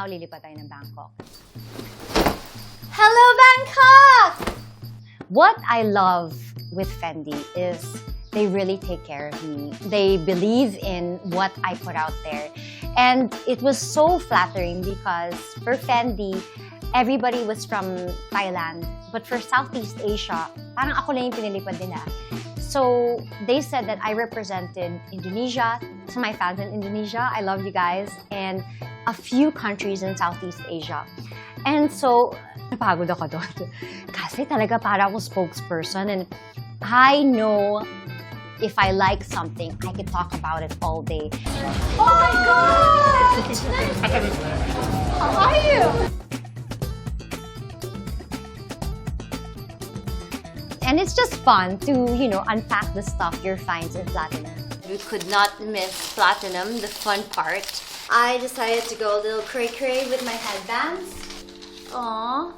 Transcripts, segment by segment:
now, lilipat tayo ng Bangkok. Hello, Bangkok! What I love with Fendi is they really take care of me. They believe in what I put out there. And it was so flattering because for Fendi, everybody was from Thailand. But for Southeast Asia, parang ako lang yung pinilipad nila. So they said that I represented Indonesia. To my fans in Indonesia, I love you guys. And a few countries in Southeast Asia. And so, napagod ako doon. Kasi talaga para ako spokesperson. And I know if I like something, I could talk about it all day. Oh my God! How are you? And it's just fun to, you know, unpack the stuff your finds in Platinum. We could not miss Platinum, the fun part. I decided to go a little cray-cray with my headbands. Aww.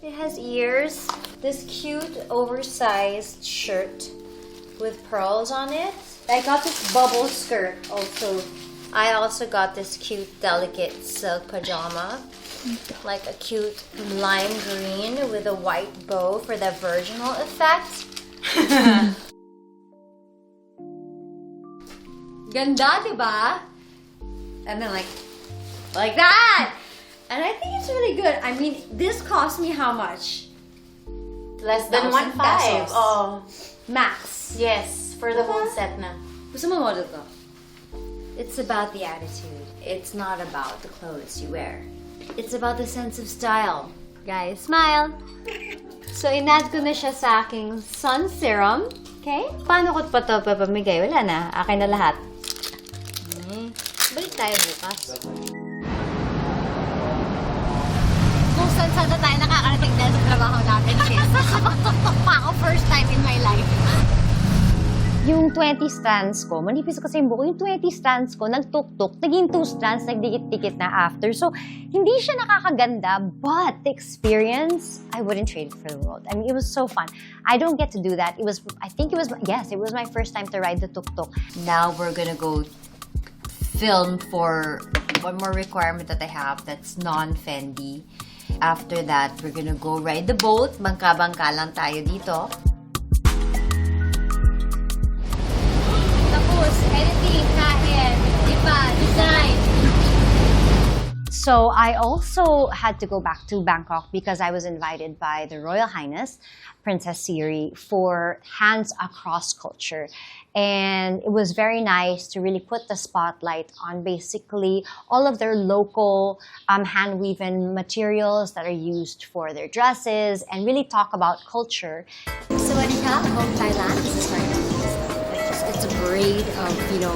It has ears. This cute, oversized shirt with pearls on it. I got this bubble skirt also. I also got this cute, delicate silk pajama. Like a cute lime green with a white bow for the virginal effect. Ganda, diba? And then like that! And I think it's really good. I mean, this cost me how much? Less than 1.5. pesos. Oh, Max. yes. For the whole set na. Gusto mo model ko? It's about the attitude. It's not about the clothes you wear. It's about the sense of style. Guys, smile! So, in-add ko na siya sa aking sun serum. Okay? Paano ko pa ito papamigay? Wala na. Akin na lahat. Balik tayo bukas. Kung saan na tayo nakakarating dahil sa trabaho natin. Nakapagtuktok pa ako first time in my life. Yung 20 strands ko, manipis kasi yung buko, yung 20 strands ko, nagtuktok, naging 2 strands, nagdikit-dikit na after. So, hindi siya nakakaganda, but the experience, I wouldn't trade it for the world. I mean, it was so fun. I don't get to do that. It was, I think it was, yes, it was my first time to ride the tuk-tuk. Now we're gonna go film for one more requirement that I have that's non-Fendi. After that, we're gonna go ride the boat. Bangka-bangka lang tayo dito. Tapos, editing, kain, iba, design. So I also had to go back to Bangkok because I was invited by the Royal Highness, Princess Siri, for Hands Across Culture. And it was very nice to really put the spotlight on basically all of their local hand-woven materials that are used for their dresses and really talk about culture. Sirivannavari from Thailand. This is my it's a braid of, you know,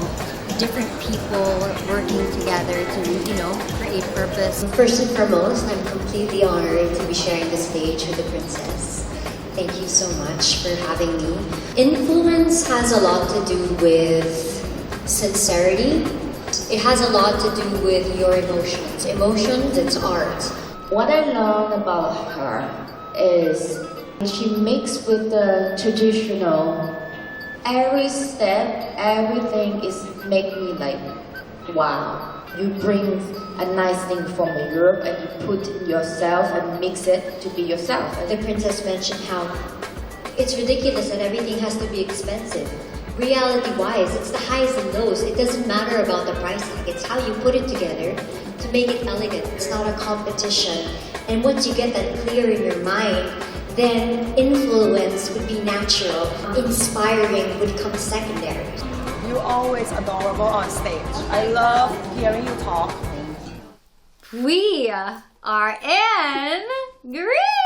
different people working together to, you know, create purpose. First and foremost, I'm completely honored to be sharing the stage with the princess. Thank you so much for having me. Influence has a lot to do with sincerity. It has a lot to do with your emotions. Emotions, it's art. What I love about her is she mixed with the traditional. Every step, everything is make me like, wow. You bring a nice thing from Europe and you put yourself and mix it to be yourself. The princess mentioned how it's ridiculous that everything has to be expensive. Reality-wise, it's the highs and lows. It doesn't matter about the price tag. It's how you put it together to make it elegant. It's not a competition. And once you get that clear in your mind, then influence would be natural. Inspiring would come secondary. You're always adorable on stage. I love hearing you talk. We are in Greece!